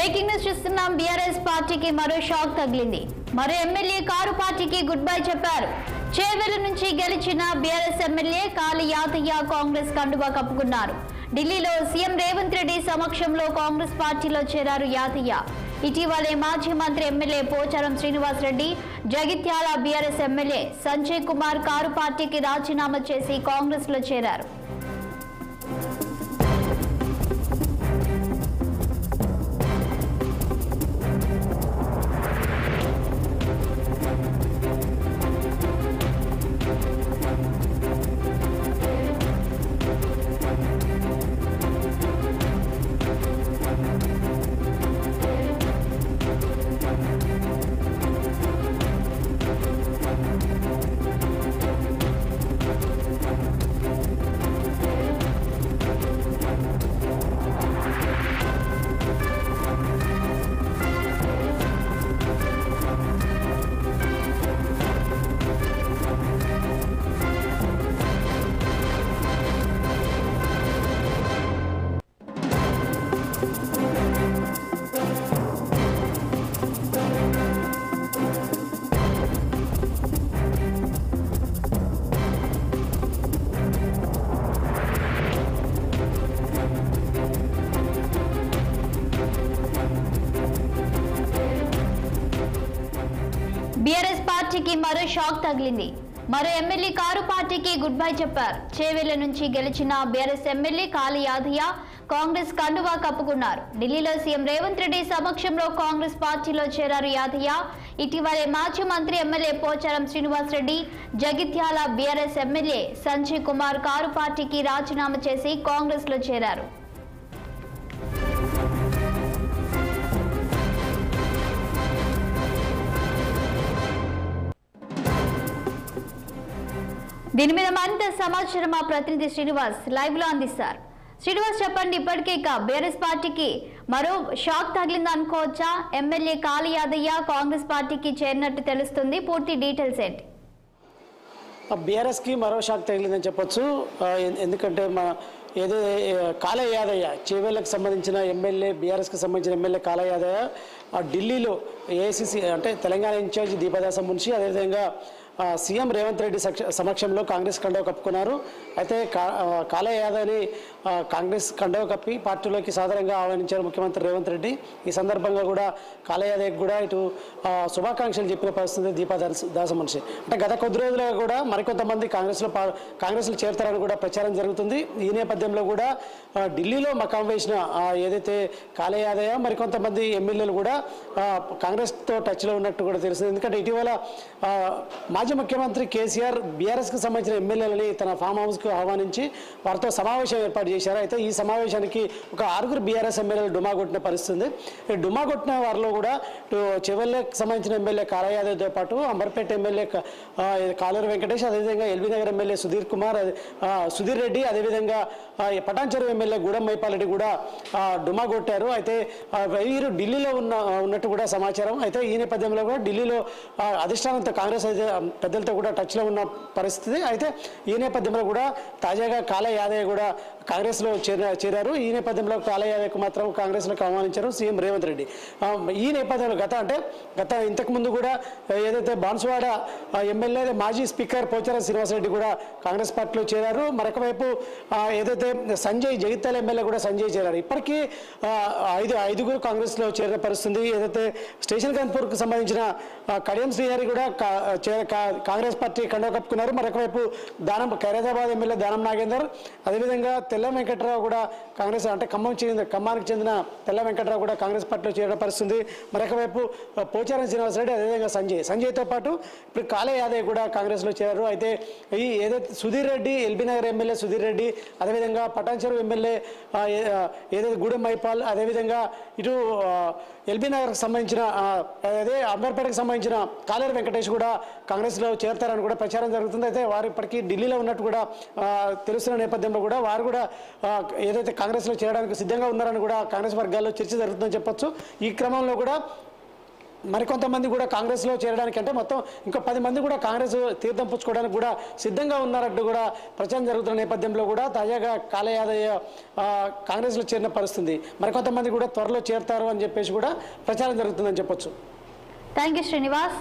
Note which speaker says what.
Speaker 1: Breaking news చూస్తున్నాం. BRS పార్టీకి మరో షాక్ తగిలింది. మరో ఎమ్మెల్యే కారు పార్టీకి గుడ్ బై చెప్పారు. చేవెళ్ల నుంచి గెలిచిన బీఆర్ఎస్ ఎమ్మెల్యే కాళీ యాదయ్య కాంగ్రెస్ కండువా కప్పుకున్నారు. ఢిల్లీలో సీఎం రేవంత్ రెడ్డి సమక్షంలో కాంగ్రెస్ పార్టీలో చేరారు యాదయ్య. ఇటీవలే మాజీ మంత్రి MLA Pocharam Srinivas Reddy, Jagtial BRS MLA Sanjay Kumar car పార్టీకి రాజీనామా చేసి కాంగ్రెస్ లో చేరారు. బీఆర్ఎస్ పార్టీకి మరో షాక్ తగిలింది. మరో ఎమ్మెల్యే కారు పార్టీకి గుడ్ బై చెప్పారు. చేవెళ్ల నుంచి గెలిచిన బీఆర్ఎస్ ఎమ్మెల్యే కాళీ యాదయ్య కాంగ్రెస్ కండువా కప్పుకున్నారు. ఢిల్లీలో సీఎం రేవంత్ రెడ్డి సమక్షంలో కాంగ్రెస్ పార్టీలో చేరారు యాదయ్య. ఇటీవలే మాజీ మంత్రి MLA Pocharam Srinivas Reddy, Jagtial BRS MLA Sanjay Kumar car పార్టీకి రాజీనామా చేసి కాంగ్రెస్ లో చేరారు. దీని మీద మరింత సమాచారం మా ప్రతినిధి శ్రీనివాస్ లైవ్ లో అందిస్తారు. శ్రీనివాస్ చెప్పండి, ఇప్పటికే బీఆర్ఎస్ పార్టీకి మరో షాక్ తగిలింది అనుకోవచ్చా? ఎమ్మెల్యే కాళీ యాదయ్య కాంగ్రెస్ పార్టీకి చేరినట్టు తెలుస్తుంది. పూర్తి డీటెయిల్స్ ఏంటి?
Speaker 2: బీఆర్ఎస్ కి మరో షాక్ తగిలిందని చెప్పొచ్చు. ఎందుకంటే ఏదో కాళీ యాదయ్య చేవెళ్లకు సంబంధించిన ఎమ్మెల్యే, బీఆర్ఎస్కి సంబంధించిన ఎమ్మెల్యే కాళీ యాదయ్య ఢిల్లీలో ఏఐసిసి అంటే తెలంగాణ ఇన్ఛార్జి దీపదాస మున్షి, అదేవిధంగా సీఎం రేవంత్ రెడ్డి సమక్షంలో కాంగ్రెస్ కండువా కప్పుకున్నారు. అయితే కాళీ యాదవ్ని కాంగ్రెస్ కండువా కప్పి పార్టీలోకి సాధారణంగా ఆహ్వానించారు ముఖ్యమంత్రి రేవంత్ రెడ్డి. ఈ సందర్భంగా కూడా కాళీ యాదవ్కి కూడా ఇటు శుభాకాంక్షలు చెప్పిన పరిస్థితి దీపదాస మున్షి. అంటే గత కొద్ది రోజులుగా కూడా మరికొంతమంది కాంగ్రెస్లో చేరుతారని కూడా ప్రచారం జరుగుతుంది. ఈ నేపథ్యంలో కూడా ఢిల్లీలో మకాం వేసిన ఏదైతే కాళీ యాదయ్య మరికొంతమంది ఎమ్మెల్యేలు కూడా కాంగ్రెస్తో టచ్లో ఉన్నట్టు కూడా తెలుస్తుంది. ఎందుకంటే ఇటీవల మాజీ ముఖ్యమంత్రి కేసీఆర్ బీఆర్ఎస్కి సంబంధించిన ఎమ్మెల్యేలని తన ఫామ్ హౌస్కు ఆహ్వానించి వారితో సమావేశం ఏర్పాటు చేశారు. అయితే ఈ సమావేశానికి ఒక 6 బీఆర్ఎస్ ఎమ్మెల్యేలు డుమా కొట్టిన పరిస్థితి. ఈ డుమా కొట్టిన వారిలో కూడా చెవెళ్లకు సంబంధించిన ఎమ్మెల్యే కాళీ యాదవ్తో పాటు అంబర్పేట ఎమ్మెల్యే కాలేరు వెంకటేష్, అదేవిధంగా ఎల్బీనగర్ ఎమ్మెల్యే సుధీర్ రెడ్డి, అదేవిధంగా పటాన్చెరు ఎమ్మెల్యే గూడెం మైపాల్ రెడ్డి కూడా డుమా కొట్టారు. అయితే వీరు ఢిల్లీలో ఉన్నట్టు కూడా సమాచారం. అయితే ఈ నేపథ్యంలో కూడా ఢిల్లీలో అధిష్టానంతో కాంగ్రెస్ పెద్దలతో కూడా టచ్లో ఉన్న పరిస్థితి. అయితే ఈ నేపథ్యంలో కూడా తాజాగా కాళీ యాదయ్య కూడా కాంగ్రెస్లో చేరారు. ఈ నేపథ్యంలో కాళీ యాదయ్యకు మాత్రం కాంగ్రెస్లోకి ఆహ్వానించారు సీఎం రేవంత్ రెడ్డి. ఈ నేపథ్యంలో గత ఇంతకుముందు కూడా ఏదైతే బాన్సువాడ ఎమ్మెల్యే మాజీ స్పీకర్ పోచారం శ్రీనివాస్ రెడ్డి కూడా కాంగ్రెస్ పార్టీలో చేరారు. మరొక వైపు ఏదైతే జగిత్యాల ఎమ్మెల్యే కూడా సంజయ్ చేరారు. ఇప్పటికీ ఐదుగురు కాంగ్రెస్లో చేరిన పరిస్థితి. ఏదైతే స్టేషన్ గన్పూర్కు సంబంధించిన కడియం శ్రీహరి కూడా కాంగ్రెస్ పార్టీ కండువా కప్పుకున్నారు. మరొక వైపు ఖైరతాబాద్ ఎమ్మెల్యే దానం నాగేందర్, అదేవిధంగా తెల్ల వెంకట్రావు కూడా కాంగ్రెస్ అంటే ఖమ్మానికి చెందిన తెల్ల వెంకట్రావు కూడా కాంగ్రెస్ పార్టీలో చేరిన పరిస్థితి. మరొక వైపు పోచారం శ్రీనివాస్ రెడ్డి, అదేవిధంగా సంజయ్తో పాటు ఇప్పుడు కాళీ యాదయ్య కూడా కాంగ్రెస్లో చేరారు. అయితే ఈ ఏదైతే సుధీర్ రెడ్డి, ఎల్బీనగర్ ఎమ్మెల్యే సుధీర్ రెడ్డి, అదేవిధంగా పటాన్చెరు ఎమ్మెల్యే ఏదైతే గూడెం మైపాల్, అదేవిధంగా ఇటు ఎల్బీనగర్కి సంబంధించిన అదే అంబర్పేటకు సంబంధించిన కాలేరు వెంకటేష్ కూడా కాంగ్రెస్లో చేరతారని కూడా ప్రచారం జరుగుతుంది. అయితే వారు ఇప్పటికీ ఢిల్లీలో ఉన్నట్టు కూడా తెలుస్తున్న నేపథ్యంలో కూడా వారు కూడా ఏదైతే కాంగ్రెస్లో చేరడానికి సిద్ధంగా ఉన్నారని కూడా కాంగ్రెస్ వర్గాల్లో చర్చ జరుగుతుందని చెప్పొచ్చు. ఈ క్రమంలో కూడా మరికొంతమంది కూడా కాంగ్రెస్లో చేరడానికి, అంటే మొత్తం ఇంకో 10 మంది కూడా కాంగ్రెస్ తీర్థం పుచ్చుకోవడానికి కూడా సిద్ధంగా ఉన్నారంటూ కూడా ప్రచారం జరుగుతున్న నేపథ్యంలో కూడా తాజాగా కాళ యాదయ్య కాంగ్రెస్లో చేరిన పరిస్థితి. మరికొంతమంది కూడా త్వరలో చేరతారు అని చెప్పేసి కూడా ప్రచారం జరుగుతుందని చెప్పొచ్చు.
Speaker 1: Thank you Srinivas.